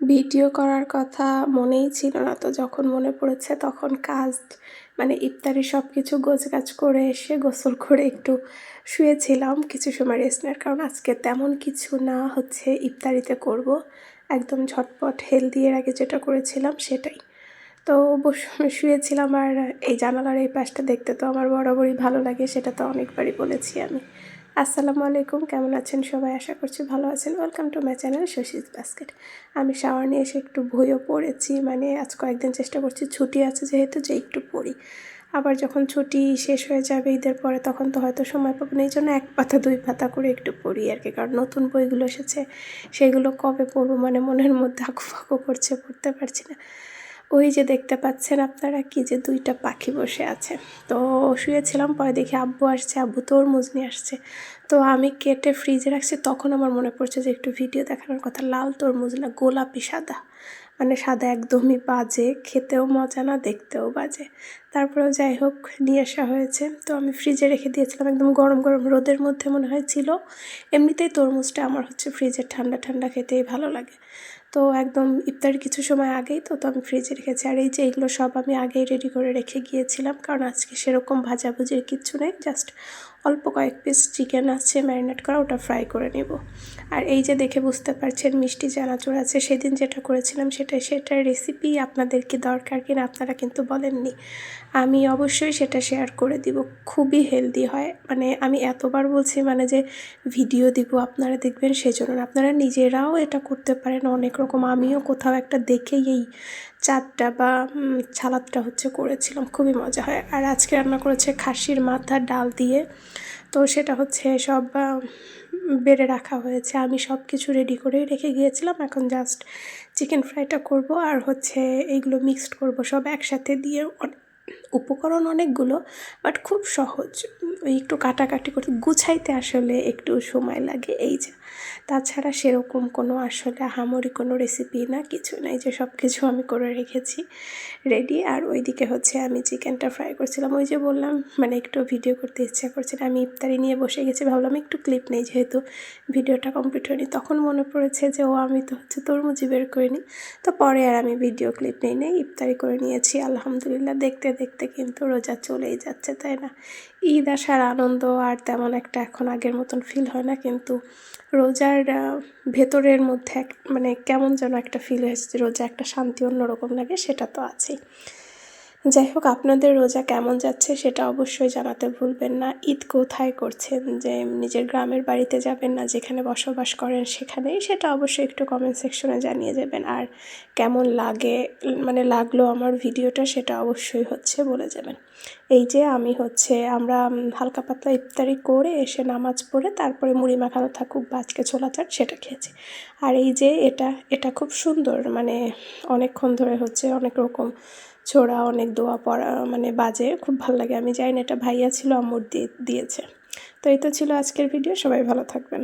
Video করার কথা মনেই ছিল না, তো যখন মনে পড়েছে তখন কাজ ইফতারি সব কিছু গোছগাছ করে এসে গোসল করে একটু শুয়েছিলাম কিছু সময় রেস্ট নেওয়ার, কারণ আজকে তেমন কিছু না হচ্ছে ইফতারিতে করব, একদম ঝটপট হেলদি এর আগে যেটা করেছিলাম সেটাই। তো শুয়েছিলাম আর এই জানালার এই পাশটা দেখতে তো আমার বরাবরই ভালো লাগে, সেটা তো অনেকবারই বলেছি আমি। আসসালামু আলাইকুম, কেমন আছেন সবাই? আশা করছি ভালো আছেন। Welcome to my channel Shashi's basket. আমি শাওয়ার নিয়ে এসে একটু বইও পড়েছি, আজ কয়েকদিন চেষ্টা করছি ছুটি আছে যেহেতু যে একটু পড়ি। আবার যখন ছুটি শেষ হয়ে যাবে ঈদের পরে তখন তো হয়তো সময় পাবো না, এই জন্য এক পাতা দুই পাতা করে একটু পড়ি আর কি, কারণ নতুন বইগুলো এসেছে সেগুলো কবে পড়বো মনের মধ্যে আঁকুপাকু করছে, পড়তে পারছি না। ওই যে দেখতে পাচ্ছেন আপনারা কি যে দুইটা পাখি বসে আছে। তো শুয়েছিলাম, পরে দেখি আব্বু আসছে, আব্বু তরমুজ নিয়ে আসছে। তো আমি কেটে ফ্রিজে রাখছি, তখন আমার মনে পড়ছে যে একটু ভিডিও দেখানোর কথা। লাল তরমুজ না, গোলাপি সাদা, সাদা একদমই বাজে, খেতেও মজা না, দেখতেও বাজে। তারপরেও যাই হোক নিয়ে আসা হয়েছে। তো আমি ফ্রিজে রেখে দিয়েছিলাম, একদম গরম গরম রোদের মধ্যে মনে হয় ছিল। এমনিতেই তরমুজটা আমার ফ্রিজের ঠান্ডা ঠান্ডা খেতেই ভালো লাগে। তো একদম ইফতারের কিছু সময় আগেই তো আমি ফ্রিজে রেখেছি। আর এই যে এগুলো সব আমি আগেই রেডি করে রেখে গিয়েছিলাম, কারণ আজকে সেরকম ভাজাভুজির কিচ্ছু নেই, জাস্ট অল্প কয়েক পিস চিকেন আছে ম্যারিনেট করা, ওটা ফ্রাই করে নেব। আর এই যে দেখে বুঝতে পারছেন মিষ্টি চানাচুর আছে, সেদিন যেটা করেছিলাম সেটার রেসিপি আপনাদের কি দরকার কিনা আপনারা কিন্তু বলেননি। আমি অবশ্যই সেটা শেয়ার করে দিব, খুবই হেলদি হয়। আমি এতবার বলছি যে ভিডিও দিব আপনারা দেখবেন, সেজন্য আপনারা নিজেরাও এটা করতে পারেন অনেক রকম। আমিও কোথাও একটা দেখেই এই চাটটা বা সালাদটা করেছিলাম, খুবই মজা হয়। আর আজকে রান্না করেছে খাসির মাথা ডাল দিয়ে, তো সেটা সব বেড়ে রাখা হয়েছে। আমি সব কিছু রেডি করেই রেখে গিয়েছিলাম, এখন জাস্ট চিকেন ফ্রাইটা করব আর এইগুলো মিক্সড করব সব একসাথে দিয়ে। উপকরণ অনেকগুলো, বাট খুব সহজ। ওই একটু কাটাকাটি করতে গুছাইতে আসলে একটু সময় লাগে, এই যে। তাছাড়া সেরকম কোনো আসলে আহামরি কোনো রেসিপি না, কিছু নাই, যে সব কিছু আমি করে রেখেছি রেডি। আর ওইদিকে আমি চিকেনটা ফ্রাই করছিলাম। ওই যে বললাম একটু ভিডিও করতে ইচ্ছা করছিল, আমি ইফতারি নিয়ে বসে গেছি, ভাবলাম একটু ক্লিপ নেই যেহেতু ভিডিওটা কমপ্লিট হয়নি। তখন মনে পড়েছে যে আমি তো তরমুজি বের করিনি, তো পরে আর আমি ভিডিও ক্লিপ নেই, ইফতারি করে নিয়েছি আলহামদুলিল্লাহ। দেখতে দেখতে কিন্তু রোজা চলেই যাচ্ছে, তাই না? ঈদ আসার আনন্দ আর তেমন একটা এখন আগের মতন ফিল হয় না, কিন্তু রোজার ভেতরের মধ্যে কেমন যেন একটা ফিল হয়েছে, রোজা একটা শান্তি অন্যরকম লাগে, সেটা তো আছেই। যাই হোক, আপনাদের রোজা কেমন যাচ্ছে সেটা অবশ্যই জানাতে ভুলবেন না। ঈদ কোথায় করছেন, যে নিজের গ্রামের বাড়িতে যাবেন না যেখানে বসবাস করেন সেখানেই, সেটা অবশ্যই একটু কমেন্ট সেকশনে জানিয়ে যাবেন। আর কেমন লাগলো আমার ভিডিওটা সেটা অবশ্যই বলে যাবেন। এই যে আমি আমরা হালকা পাতলা ইফতারি করে এসে নামাজ পড়ে তারপরে মুড়ি মাখানো থাকুক বা আজকে ছোলা চাট সেটা খেয়েছি। আর এই যে এটা খুব সুন্দর, অনেকক্ষণ ধরে অনেক রকম ছোড়া, অনেক দোয়া পড়া বাজে, খুব ভালো লাগে। আমি জানি না, এটা ভাইয়া ছিল, আম্মুর দিয়েছে। তো এই তো ছিল আজকের ভিডিও, সবাই ভালো থাকবেন।